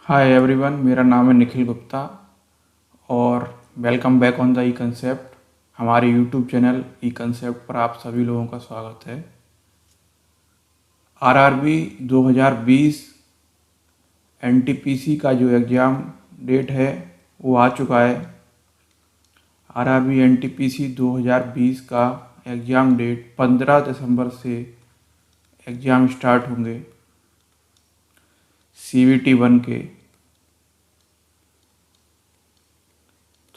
Hi everyone, मेरा नाम है निखिल गुप्ता और welcome back on the E concept. हमारे यूट्यूब चैनल ई कंसेप्ट पर आप सभी लोगों का स्वागत है। आरआरबी 2020 एनटीपीसी का जो एग्ज़ाम डेट है वो आ चुका है। आरआरबी एनटीपीसी 2020 का एग्ज़ाम डेट 15 दिसंबर से एग्ज़ाम स्टार्ट होंगे सीवीटी 1 के।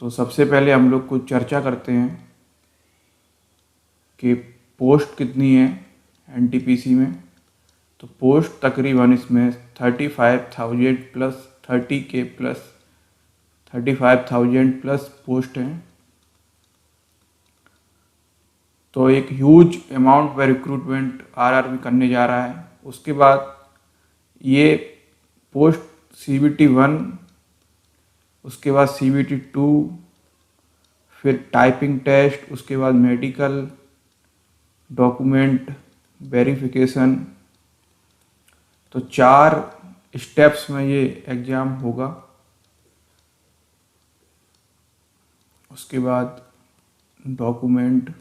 तो सबसे पहले हम लोग कुछ चर्चा करते हैं कि पोस्ट कितनी है एनटीपीसी में। तो पोस्ट तकरीबन इसमें 35,000 plus 30K plus 35,000 plus post हैं। तो एक ह्यूज अमाउंट पर रिक्रूटमेंट आरआरबी करने जा रहा है। उसके बाद ये पोस्ट सीबीटी 1, उसके बाद सीबीटी 2, फिर टाइपिंग टेस्ट, उसके बाद मेडिकल, डॉक्यूमेंट वेरिफिकेशन। तो 4 स्टेप्स में ये एग्ज़ाम होगा। उसके बाद डॉक्यूमेंट,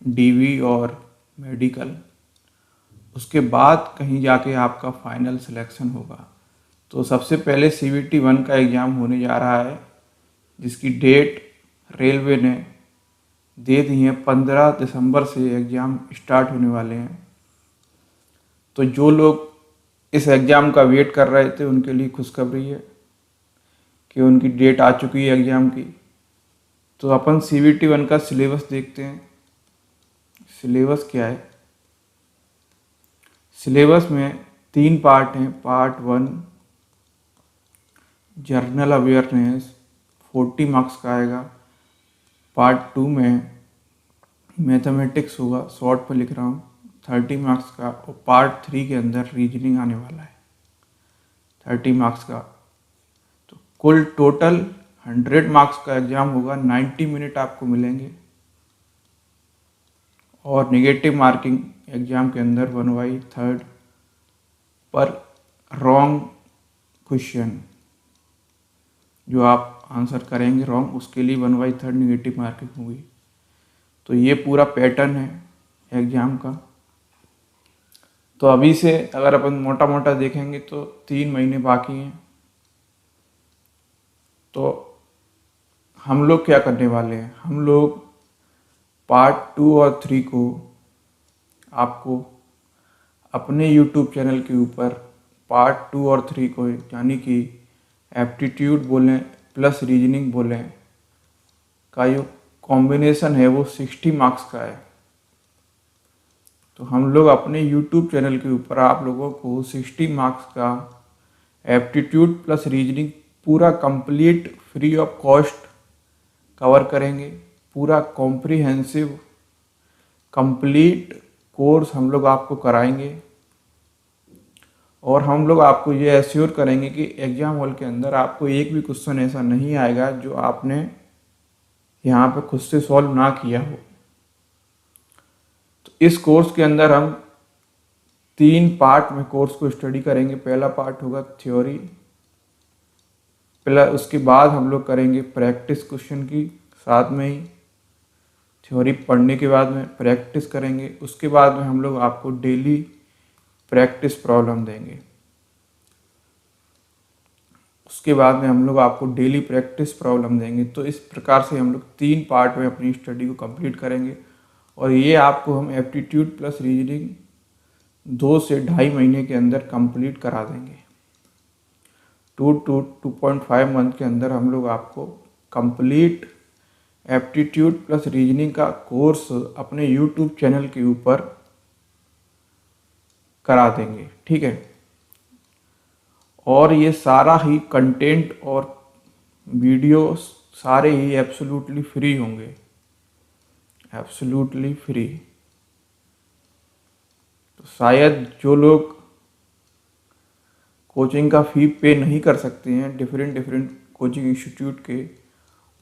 डीवी और मेडिकल। उसके बाद कहीं जाके आपका फाइनल सिलेक्शन होगा। तो सबसे पहले सीबीटी 1 का एग्ज़ाम होने जा रहा है, जिसकी डेट रेलवे ने दे दी है। 15 दिसंबर से एग्ज़ाम स्टार्ट होने वाले हैं। तो जो लोग इस एग्ज़ाम का वेट कर रहे थे उनके लिए खुशखबरी है कि उनकी डेट आ चुकी है एग्ज़ाम की। तो अपन सीबीटी 1 का सिलेबस देखते हैं। सिलेबस क्या है? सिलेबस में 3 पार्ट हैं। पार्ट 1 जर्नल अवेयरनेस 40 मार्क्स का आएगा। पार्ट 2 में मैथमेटिक्स होगा, शॉर्ट में लिख रहा हूँ, 30 मार्क्स का। और पार्ट 3 के अंदर रीजनिंग आने वाला है 30 मार्क्स का। तो कुल टोटल 100 मार्क्स का एग्ज़ाम होगा। 90 मिनट आपको मिलेंगे और नेगेटिव मार्किंग एग्ज़ाम के अंदर 1/3 पर रॉन्ग क्वेश्चन जो आप आंसर करेंगे रॉन्ग, उसके लिए 1/3 नेगेटिव मार्किंग होगी। तो ये पूरा पैटर्न है एग्ज़ाम का। तो अभी से अगर अपन मोटा मोटा देखेंगे तो 3 महीने बाकी हैं। तो हम लोग क्या करने वाले हैं? हम लोग पार्ट 2 और 3 को आपको अपने यूट्यूब चैनल के ऊपर पार्ट 2 और 3 को, यानी कि एप्टीट्यूड बोलें प्लस रीजनिंग बोलें, का जो कॉम्बिनेशन है वो 60 मार्क्स का है। तो हम लोग अपने यूट्यूब चैनल के ऊपर आप लोगों को 60 मार्क्स का एप्टीट्यूड प्लस रीजनिंग पूरा complete free of cost cover करेंगे। पूरा कॉम्प्रिहेंसिव कंप्लीट कोर्स हम लोग आपको कराएंगे। और हम लोग आपको ये एश्योर करेंगे कि एग्ज़ाम हॉल के अंदर आपको एक भी क्वेश्चन ऐसा नहीं आएगा जो आपने यहाँ पे खुद से सॉल्व ना किया हो। तो इस कोर्स के अंदर हम 3 पार्ट में कोर्स को स्टडी करेंगे। पहला पार्ट होगा थ्योरी, पहला उसके बाद हम लोग करेंगे प्रैक्टिस क्वेश्चन की, साथ में ही थ्योरी पढ़ने के बाद में प्रैक्टिस करेंगे। उसके बाद में हम लोग आपको डेली प्रैक्टिस प्रॉब्लम देंगे। उसके बाद में हम लोग आपको डेली प्रैक्टिस प्रॉब्लम देंगे। तो इस प्रकार से हम लोग 3 पार्ट में अपनी स्टडी को कंप्लीट करेंगे। और ये आपको हम एप्टीट्यूड प्लस रीजनिंग 2 से 2.5 महीने के अंदर कंप्लीट करा देंगे। 2.5 मंथ के अंदर हम लोग आपको कंप्लीट एप्टीट्यूड प्लस रीजनिंग का कोर्स अपने यूट्यूब चैनल के ऊपर करा देंगे, ठीक है। और ये सारा ही कंटेंट और वीडियो सारे ही एब्सोल्युटली फ्री होंगे, एब्सोल्युटली फ्री। तो शायद जो लोग कोचिंग का फ़ी पे नहीं कर सकते हैं डिफरेंट कोचिंग इंस्टीट्यूट के,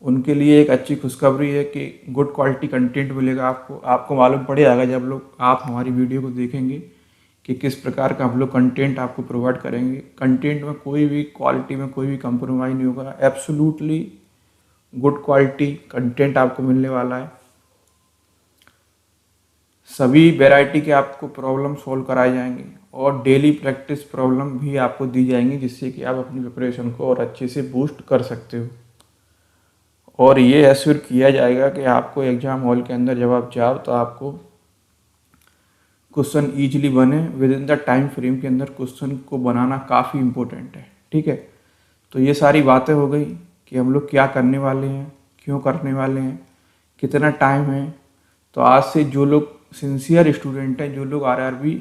उनके लिए एक अच्छी खुशखबरी है कि गुड क्वालिटी कंटेंट मिलेगा आपको। आपको मालूम पड़ जाएगा जब लोग आप हमारी वीडियो को देखेंगे कि किस प्रकार का हम लोग कंटेंट आपको प्रोवाइड करेंगे। कंटेंट में कोई भी क्वालिटी में कोई भी कंप्रोमाइज़ नहीं होगा, एब्सोल्युटली गुड क्वालिटी कंटेंट आपको मिलने वाला है। सभी वैरायटी के आपको प्रॉब्लम सॉल्व कराए जाएंगे और डेली प्रैक्टिस प्रॉब्लम भी आपको दी जाएंगी, जिससे कि आप अपनी प्रिपरेशन को और अच्छे से बूस्ट कर सकते हो। और ये एश्योर किया जाएगा कि आपको एग्ज़ाम हॉल के अंदर जब आप जाओ तो आपको क्वेश्चन ईजिली बने with in the time frame के अंदर। क्वेश्चन को बनाना काफ़ी इम्पोर्टेंट है, ठीक है। तो ये सारी बातें हो गई कि हम लोग क्या करने वाले हैं, क्यों करने वाले हैं, कितना टाइम है। तो आज से जो लोग सिंसियर स्टूडेंट हैं, जो लोग आरआरबी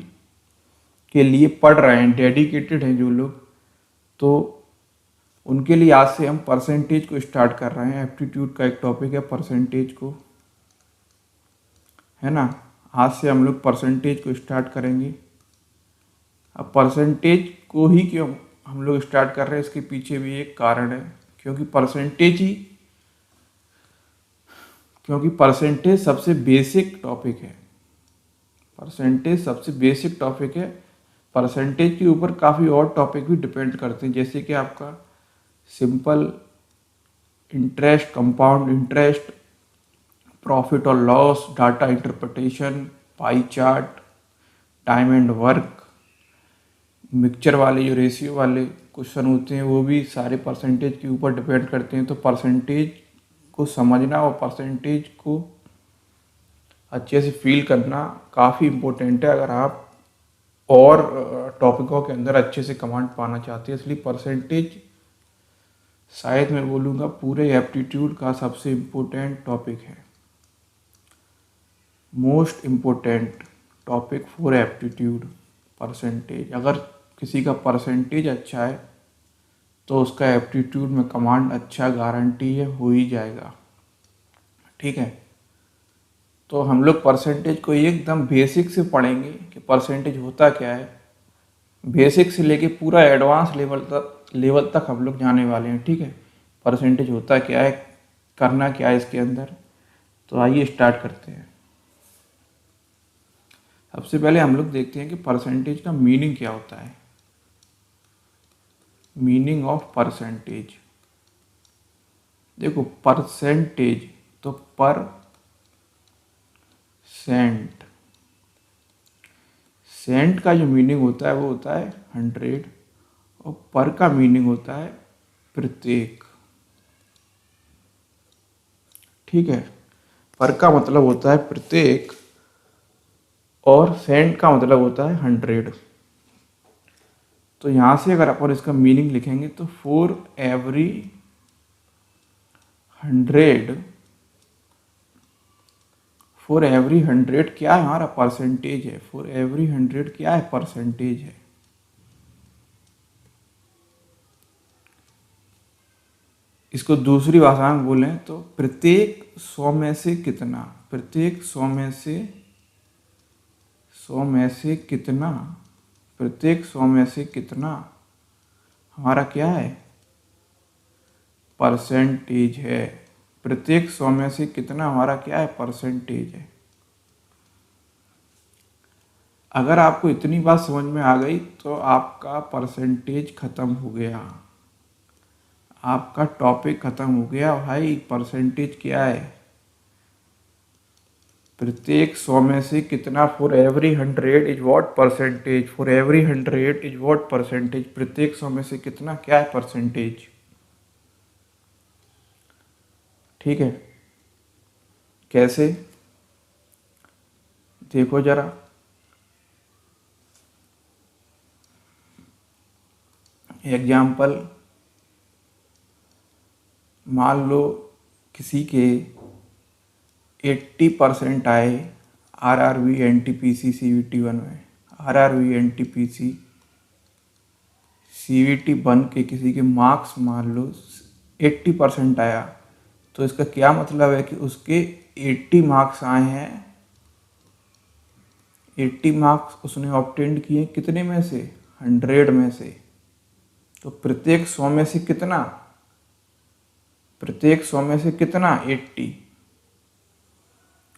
के लिए पढ़ रहे हैं, डेडिकेटेड हैं जो लोग, तो उनके लिए आज से हम परसेंटेज को स्टार्ट कर रहे हैं। एप्टीट्यूड का एक टॉपिक है परसेंटेज को, है ना। आज से हम लोग परसेंटेज को स्टार्ट करेंगे। अब परसेंटेज को ही क्यों हम लोग स्टार्ट कर रहे हैं, इसके पीछे भी एक कारण है, क्योंकि परसेंटेज सबसे बेसिक टॉपिक है। परसेंटेज सबसे बेसिक टॉपिक है। परसेंटेज के ऊपर काफ़ी और टॉपिक भी डिपेंड करते हैं, जैसे कि आपका simple interest, compound interest, profit और loss, data interpretation, pie chart, time and work, mixture वाले जो रेशियो वाले क्वेश्चन होते हैं वो भी सारे परसेंटेज के ऊपर डिपेंड करते हैं। तो परसेंटेज को समझना और परसेंटेज को अच्छे से फील करना काफ़ी इम्पोर्टेंट है, अगर आप और टॉपिकों के अंदर अच्छे से कमांड पाना चाहते हैं। इसलिए परसेंटेज शायद मैं बोलूँगा पूरे एप्टीट्यूड का सबसे इम्पोर्टेंट टॉपिक है, most important topic for aptitude percentage. अगर किसी का परसेंटेज अच्छा है तो उसका एप्टीट्यूड में कमांड अच्छा गारंटी है, हो ही जाएगा, ठीक है। तो हम लोग परसेंटेज को एकदम बेसिक से पढ़ेंगे कि परसेंटेज होता क्या है, बेसिक से लेके पूरा एडवांस लेवल तक हम लोग जाने वाले हैं, ठीक है। परसेंटेज होता क्या है, करना क्या है इसके अंदर, तो आइए स्टार्ट करते हैं। सबसे पहले हम लोग देखते हैं कि परसेंटेज का मीनिंग क्या होता है। मीनिंग ऑफ परसेंटेज, देखो परसेंटेज तो पर सेंट का जो मीनिंग होता है वो होता है 100 और पर का मीनिंग होता है प्रत्येक, ठीक है। पर का मतलब होता है प्रत्येक और सेंट का मतलब होता है 100। तो यहाँ से अगर अपन इसका मीनिंग लिखेंगे तो फॉर एवरी 100 क्या है, हमारा परसेंटेज है। फॉर एवरी 100 क्या है, परसेंटेज है। इसको दूसरी भाषा में बोलें तो प्रत्येक 100 में से कितना, प्रत्येक 100 में से कितना, प्रत्येक 100 में से कितना हमारा क्या है, परसेंटेज है। प्रत्येक 100 में से कितना हमारा क्या है, परसेंटेज है। अगर आपको इतनी बात समझ में आ गई तो आपका परसेंटेज खत्म हो गया, आपका टॉपिक खत्म हो गया। भाई परसेंटेज क्या है, प्रत्येक 100 में से कितना, for every 100 is what percentage, for every 100 is what percentage, प्रत्येक 100 में से कितना क्या है, परसेंटेज, ठीक है। कैसे, देखो जरा, एग्जाम्पल, मान लो किसी के 80% आए आरआरबी एनटीपीसी सीवीटी 1 में, आरआरबी एनटीपीसी सीवीटी 1 के किसी के मार्क्स मान लो 80% आया, तो इसका क्या मतलब है कि उसके 80 मार्क्स आए हैं, 80 मार्क्स उसने ऑब्टेंड किए कितने में से, 100 में से। तो प्रत्येक 100 में से कितना, प्रत्येक 100 में से कितना, 80।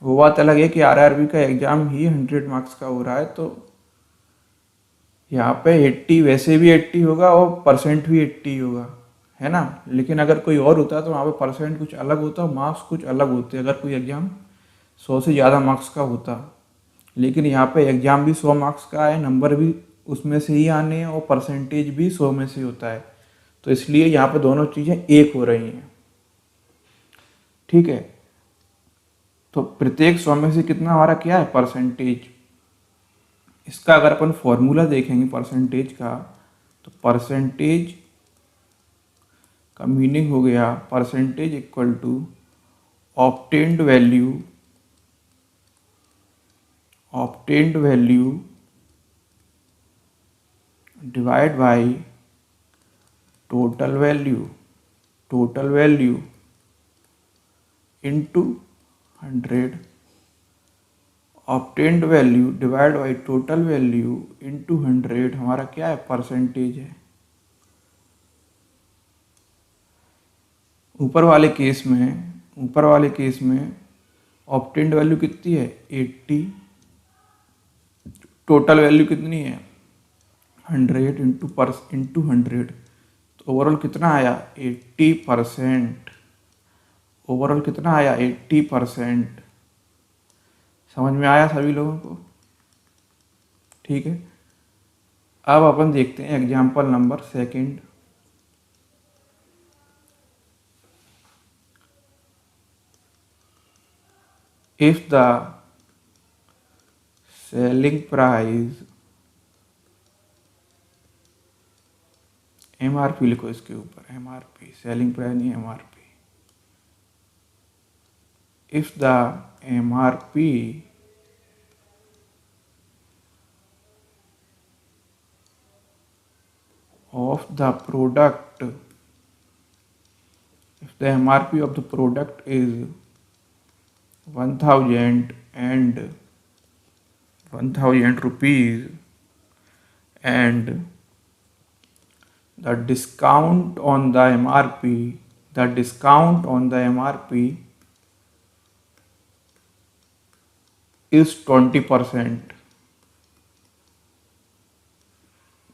वो बात अलग है कि आरआरबी का एग्जाम ही 100 मार्क्स का हो रहा है, तो यहाँ पे 80 वैसे भी 80 होगा और परसेंट भी 80 होगा, है ना। लेकिन अगर कोई और होता तो वहाँ पे परसेंट कुछ अलग होता और मार्क्स कुछ अलग होते, अगर कोई एग्ज़ाम 100 से ज़्यादा मार्क्स का होता। लेकिन यहाँ पे एग्ज़ाम भी 100 मार्क्स का है, नंबर भी उसमें से ही आने हैं और परसेंटेज भी 100 में से होता है, तो इसलिए यहाँ पे दोनों चीज़ें एक हो रही हैं। ठीक है, तो प्रत्येक 100 में से कितना हमारा क्या है, परसेंटेज। इसका अगर अपन फॉर्मूला देखेंगे परसेंटेज का, तो परसेंटेज का मीनिंग हो गया percentage equal to obtained value divide by total value into 100। Obtained value divide by total value into 100 हमारा क्या है, परसेंटेज है। ऊपर वाले केस में ऑब्टेन्ड वैल्यू कितनी है, 80। टोटल वैल्यू कितनी है, 100 इंटू 100, तो ओवरऑल कितना आया, 80%। ओवरऑल कितना आया, 80%। समझ में आया सभी लोगों को? ठीक है, अब अपन देखते हैं example number 2। If the selling price, MRP लिखो इसके ऊपर, एमआरपी, सेलिंग प्राइस नहीं, MRP. If the MRP of the product, if the MRP of the product is 1000 rupees and the discount on the MRP is 20%,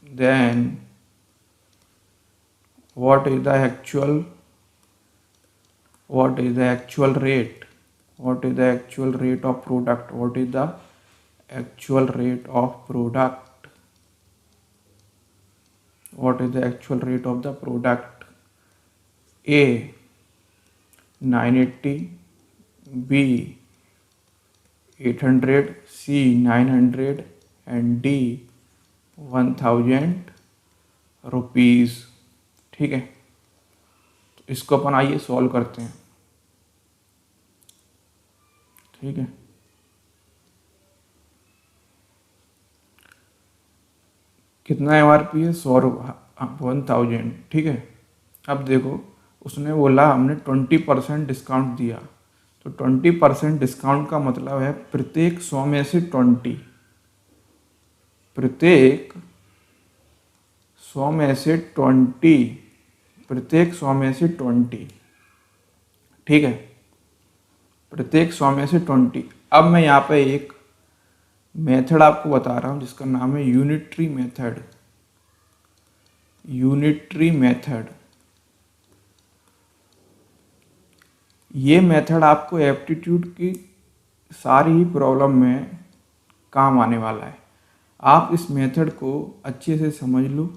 then what is the actual rate? What is the actual rate of product? What is the actual rate of product? What is the actual rate of the product? A 980, B 800, C 900 and D 1000 rupees. ठीक है, तो इसको अपन आइए solve करते हैं। ठीक है, कितना एमआरपी है, 100 1000। ठीक है, अब देखो उसने बोला हमने 20% डिस्काउंट दिया, तो 20% डिस्काउंट का मतलब है प्रत्येक 100 में से 20, प्रत्येक 100 में से 20। ठीक है, प्रत्येक 100 में से 20। अब मैं यहाँ पे एक मेथड आपको बता रहा हूँ जिसका नाम है यूनिटरी मेथड। ये मेथड आपको एप्टीट्यूड की सारी ही प्रॉब्लम में काम आने वाला है। आप इस मेथड को अच्छे से समझ लो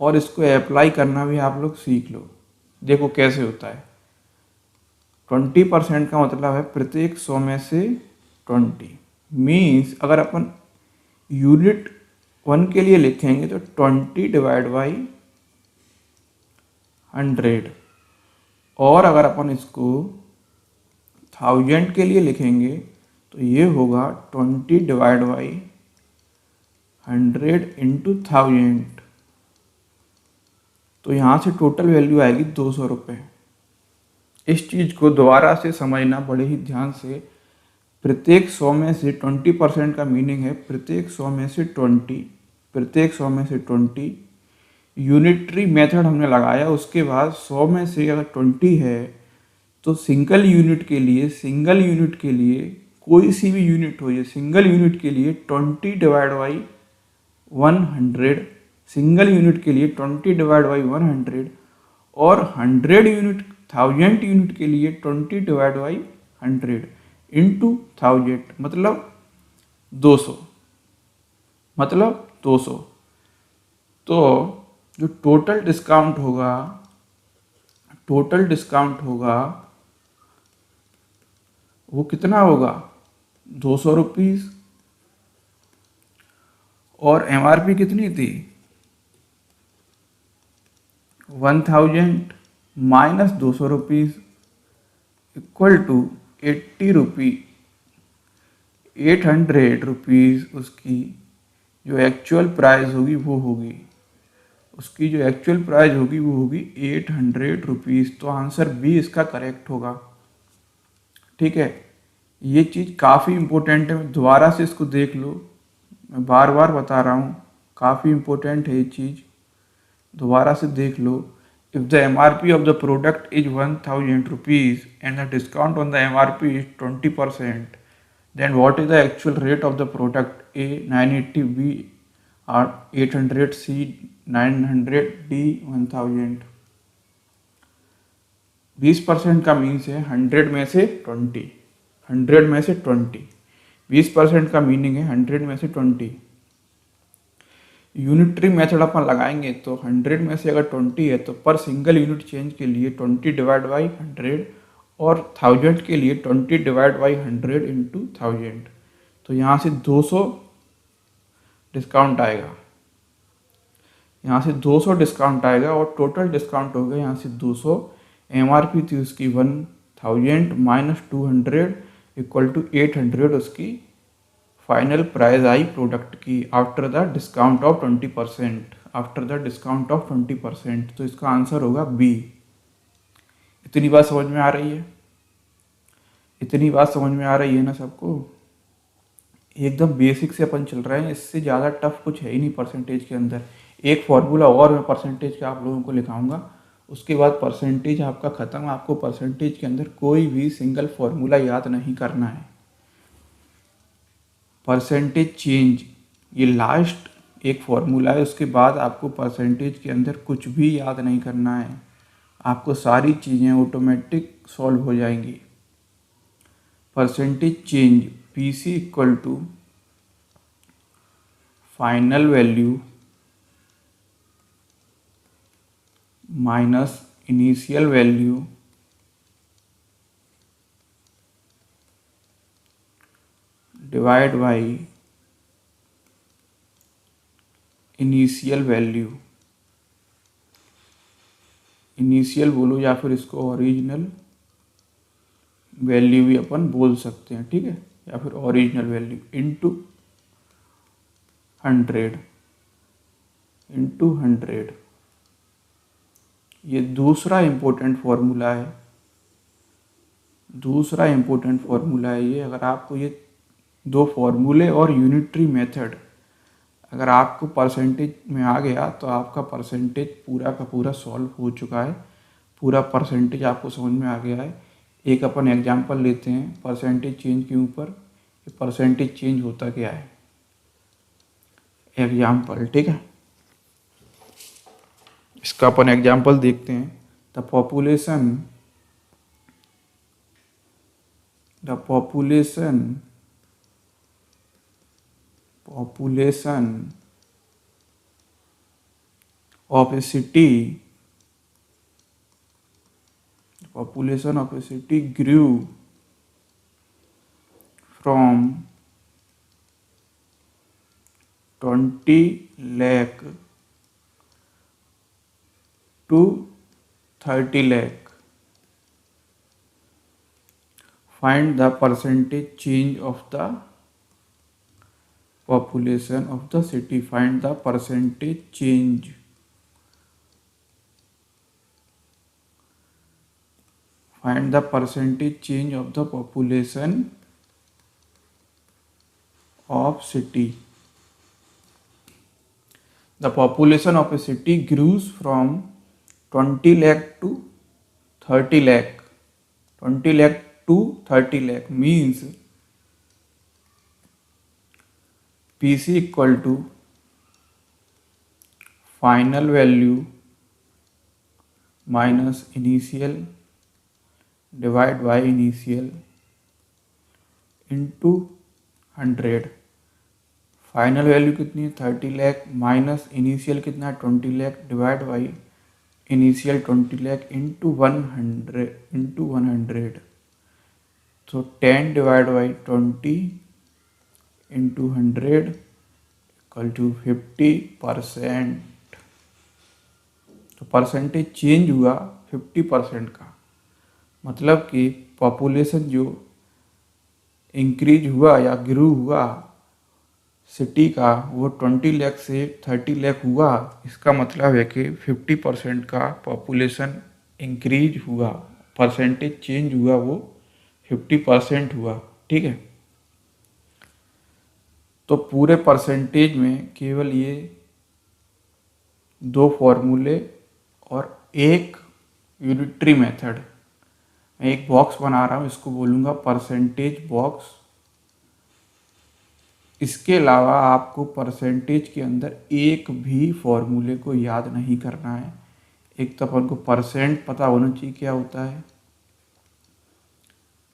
और इसको अप्लाई करना भी आप लोग सीख लो। देखो कैसे होता है। 20% का मतलब है प्रत्येक 100 में से 20। मीन्स अगर अपन यूनिट 1 के लिए लिखेंगे तो 20 डिवाइड बाई 100, और अगर अपन इसको 1000 के लिए लिखेंगे तो ये होगा 20 डिवाइड बाई 100 इंटू 1000। तो यहाँ से टोटल वैल्यू आएगी 200 रुपये। इस चीज़ को दोबारा से समझना बड़े ही ध्यान से। प्रत्येक 100 में से 20% का मीनिंग है प्रत्येक 100 में से 20। यूनिटरी मेथड हमने लगाया, उसके बाद 100 में से अगर 20 है तो सिंगल यूनिट के लिए कोई सी भी यूनिट हो, ये सिंगल यूनिट के लिए 20 डिवाइड बाई 100, सिंगल यूनिट के लिए 20 डिवाइड बाई 100, और 100 यूनिट 1000 यूनिट के लिए 20 डिवाइड बाई 100 इंटू 1000 मतलब 200, मतलब 200। तो जो टोटल डिस्काउंट होगा वो कितना होगा, 200 रुपीज़। और एमआरपी कितनी थी, 1000 minus 200 rupees equal to 80 rupees, 800 rupees उसकी जो एक्चुअल प्राइस होगी वो होगी, उसकी जो एक्चुअल प्राइस होगी वो होगी 800 रुपीज़। तो आंसर बी इसका करेक्ट होगा। ठीक है, ये चीज़ काफ़ी इम्पोर्टेंट है, दोबारा से इसको देख लो, मैं बार बार बता रहा हूँ, काफ़ी इम्पोर्टेंट है ये चीज़, दोबारा से देख लो। If the MRP of the product is 1000 rupees and the discount on the MRP is 20%, then what is the actual rate of the product? A 980, B or 800, C 900, D 1000। 20% का मीन्स है 100 में से 20, 100 में से 20, 20% का मीनिंग है 100 में से 20। यूनिटरी मेथड अपन लगाएंगे तो 100 में से अगर 20 है तो पर सिंगल यूनिट चेंज के लिए 20 डिवाइड बाई 100, और 1000 के लिए 20 डिवाइड बाई 100 इंटू 1000। तो यहाँ से 200 डिस्काउंट आएगा, यहाँ से 200 डिस्काउंट आएगा, और टोटल डिस्काउंट होगा यहाँ से 200। एमआरपी थी उसकी 1000 माइनस 200 इक्वल टू 800 उसकी फाइनल प्राइस आई प्रोडक्ट की after the discount of 20%, after the discount of 20%। तो इसका आंसर होगा बी। इतनी बात समझ में आ रही है, इतनी बात समझ में आ रही है ना सबको? एकदम बेसिक से अपन चल रहे हैं, इससे ज़्यादा टफ कुछ है ही नहीं परसेंटेज के अंदर। एक फॉर्मूला और मैं परसेंटेज का आप लोगों को लिखाऊंगा, उसके बाद परसेंटेज आपका ख़त्म। आपको परसेंटेज के अंदर कोई भी सिंगल फॉर्मूला याद नहीं करना है। परसेंटेज चेंज ये लास्ट एक फॉर्मूला है, उसके बाद आपको परसेंटेज के अंदर कुछ भी याद नहीं करना है, आपको सारी चीज़ें ऑटोमेटिक सॉल्व हो जाएंगी। Percentage change PC equal to final value minus initial value divide by initial value. Initial बोलो या फिर इसको ओरिजिनल वैल्यू भी अपन बोल सकते हैं, ठीक है, या फिर ओरिजिनल वैल्यू इंटू 100 इंटू 100। ये दूसरा इम्पोर्टेंट फॉर्मूला है, दूसरा इम्पोर्टेंट फॉर्मूला है ये। अगर आपको ये दो फॉर्मूले और यूनिटरी मेथड अगर आपको परसेंटेज में आ गया तो आपका परसेंटेज पूरा का पूरा सॉल्व हो चुका है, पूरा परसेंटेज आपको समझ में आ गया है। एक अपन एग्जांपल लेते हैं परसेंटेज चेंज के ऊपर, परसेंटेज चेंज होता क्या है, एग्जांपल, ठीक है। इसका अपन एग्जांपल देखते हैं। The population of a city grew from 20 lakh to 30 lakh. Find the percentage change of the population of the city. Find the percentage change. Find the percentage change of the population of city. The population of a city grows from 20 lakh to 30 lakh. 20 lakh to 30 lakh means PC equal to final value minus initial divide by initial into 100। Final value कितनी है 30 lakh minus initial कितना है 20 lakh divide by initial 20 lakh into 100 तो 10 divide by 20 into 100 equal to 50%। तो percentage change हुआ 50% का, मतलब कि पॉपुलेशन जो इंक्रीज हुआ या ग्रू हुआ सिटी का वो 20 लाख से 30 लाख हुआ। इसका मतलब है कि 50% का पॉपुलेशन इंक्रीज हुआ, परसेंटेज चेंज हुआ वो 50% हुआ। ठीक है, तो पूरे परसेंटेज में केवल ये 2 फॉर्मूले और एक यूनिटरी मेथड। मैं एक बॉक्स बना रहा हूँ, इसको बोलूँगा परसेंटेज बॉक्स। इसके अलावा आपको परसेंटेज के अंदर एक भी फॉर्मूले को याद नहीं करना है। एक तो अपन को परसेंट पता होना चाहिए क्या होता है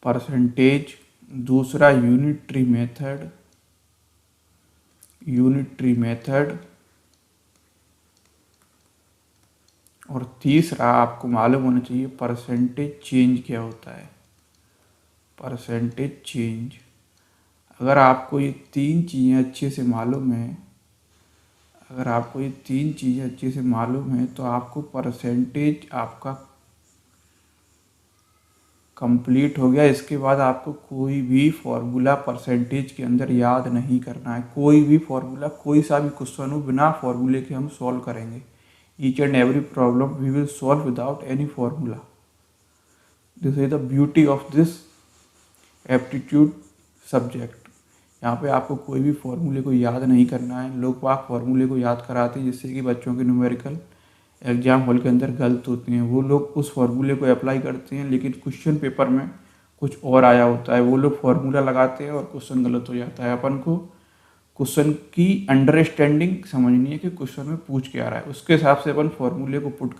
परसेंटेज, दूसरा यूनिटरी मेथड और तीसरा आपको मालूम होना चाहिए परसेंटेज चेंज क्या होता है। परसेंटेज चेंज, अगर आपको ये 3 चीज़ें अच्छे से मालूम है, तो आपको परसेंटेज आपका कंप्लीट हो गया। इसके बाद आपको कोई भी फॉर्मूला परसेंटेज के अंदर याद नहीं करना है। कोई भी फॉर्मूला, कोई सा भी क्वेश्चन हो, बिना फॉर्मूले के हम सॉल्व करेंगे। Each and every problem we will solve without any formula. This is the beauty of this aptitude subject. यहाँ पे आपको कोई भी फॉर्मूले को याद नहीं करना है। लोग बाग फॉर्मूले को याद कराते हैं जिससे कि बच्चों के न्यूमेरिकल एग्जाम हॉल के अंदर गलत होते हैं। वो लोग उस फॉर्मूले को अप्लाई करते हैं लेकिन क्वेश्चन पेपर में कुछ और आया होता है। वो लोग फॉर्मूला लगाते हैं और क्वेश्चन गलत हो जाता है। अपन को क्वेश्चन की अंडरस्टैंडिंग समझनी है कि क्वेश्चन में पूछ क्या रहा है, उसके हिसाब से अपन फॉर्मूले को पुट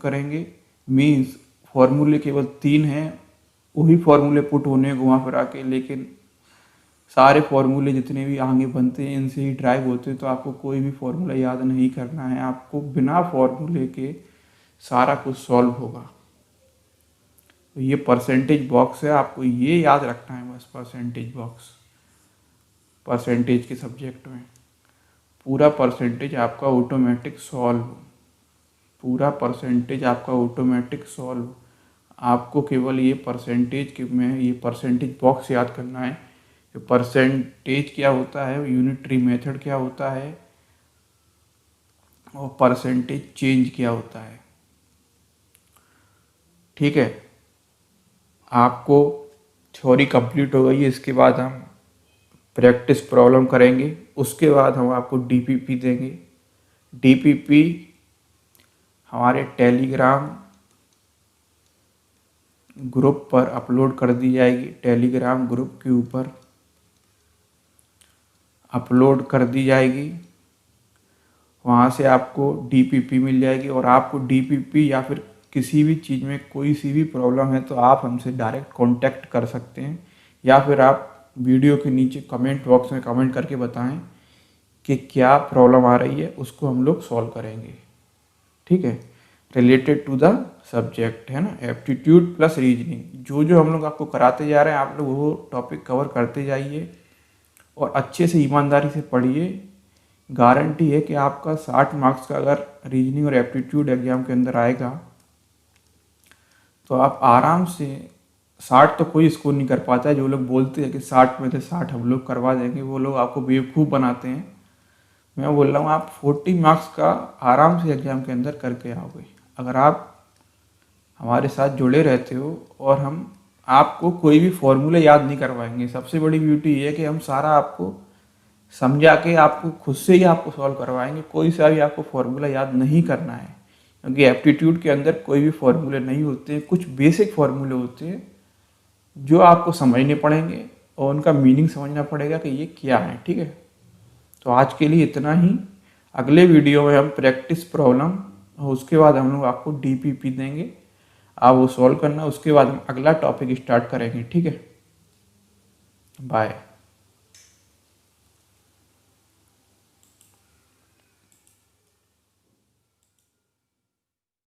करेंगे। मीन्स फॉर्मूले केवल 3 हैं, वही फॉर्मूले पुट होने घुमा फिरा के, लेकिन सारे फॉर्मूले जितने भी आगे बनते हैं इनसे ही ड्राइव होते हैं। तो आपको कोई भी फॉर्मूला याद नहीं करना है, आपको बिना फॉर्मूले के सारा कुछ सॉल्व होगा। तो ये परसेंटेज बॉक्स है, आपको ये याद रखना है बस। परसेंटेज बॉक्स परसेंटेज के सब्जेक्ट में पूरा परसेंटेज आपका ऑटोमेटिक सॉल्व। आपको केवल ये परसेंटेज बॉक्स याद करना है। परसेंटेज क्या होता है, यूनिटरी मेथड क्या होता है और परसेंटेज चेंज क्या होता है। ठीक है, आपको थ्योरी कंप्लीट हो गई है। इसके बाद हम प्रैक्टिस प्रॉब्लम करेंगे, उसके बाद हम आपको डीपीपी देंगे। डीपीपी हमारे टेलीग्राम ग्रुप पर अपलोड कर दी जाएगी। टेलीग्राम ग्रुप के ऊपर अपलोड कर दी जाएगी, वहाँ से आपको डीपीपी मिल जाएगी। और आपको डीपीपी या फिर किसी भी चीज़ में कोई सी भी प्रॉब्लम है तो आप हमसे डायरेक्ट कांटेक्ट कर सकते हैं, या फिर आप वीडियो के नीचे कमेंट बॉक्स में कमेंट करके बताएं कि क्या प्रॉब्लम आ रही है, उसको हम लोग सॉल्व करेंगे। ठीक है, रिलेटेड टू द सब्जेक्ट है ना, एप्टीट्यूड प्लस रीजनिंग। जो हम लोग आपको कराते जा रहे हैं आप लोग वो टॉपिक कवर करते जाइए और अच्छे से ईमानदारी से पढ़िए। गारंटी है कि आपका 60 मार्क्स का अगर रीजनिंग और एप्टीट्यूड एग्जाम के अंदर आएगा तो आप आराम से 60 तो कोई स्कोर नहीं कर पाता है। जो लोग बोलते हैं कि 60 में से 60 हम लोग करवा देंगे, वो लोग आपको बेवकूफ़ बनाते हैं। मैं बोल रहा हूँ आप 40 मार्क्स का आराम से एग्जाम के अंदर करके आओगे अगर आप हमारे साथ जुड़े रहते हो। और हम आपको कोई भी फॉर्मूला याद नहीं करवाएंगे। सबसे बड़ी ब्यूटी ये है कि हम सारा आपको समझा के आपको खुद से ही आपको सॉल्व करवाएंगे। कोई सा भी आपको फॉर्मूला याद नहीं करना है, क्योंकि एप्टीट्यूड के अंदर कोई भी फॉर्मूले नहीं होते हैं। कुछ बेसिक फॉर्मूले होते हैं जो आपको समझने पड़ेंगे और उनका मीनिंग समझना पड़ेगा कि ये क्या है। ठीक है, तो आज के लिए इतना ही। अगले वीडियो में हम प्रैक्टिस प्रॉब्लम और उसके बाद हम लोग आपको डीपीपी देंगे, आप वो सॉल्व करना। उसके बाद हम अगला टॉपिक स्टार्ट करेंगे। ठीक है, बाय।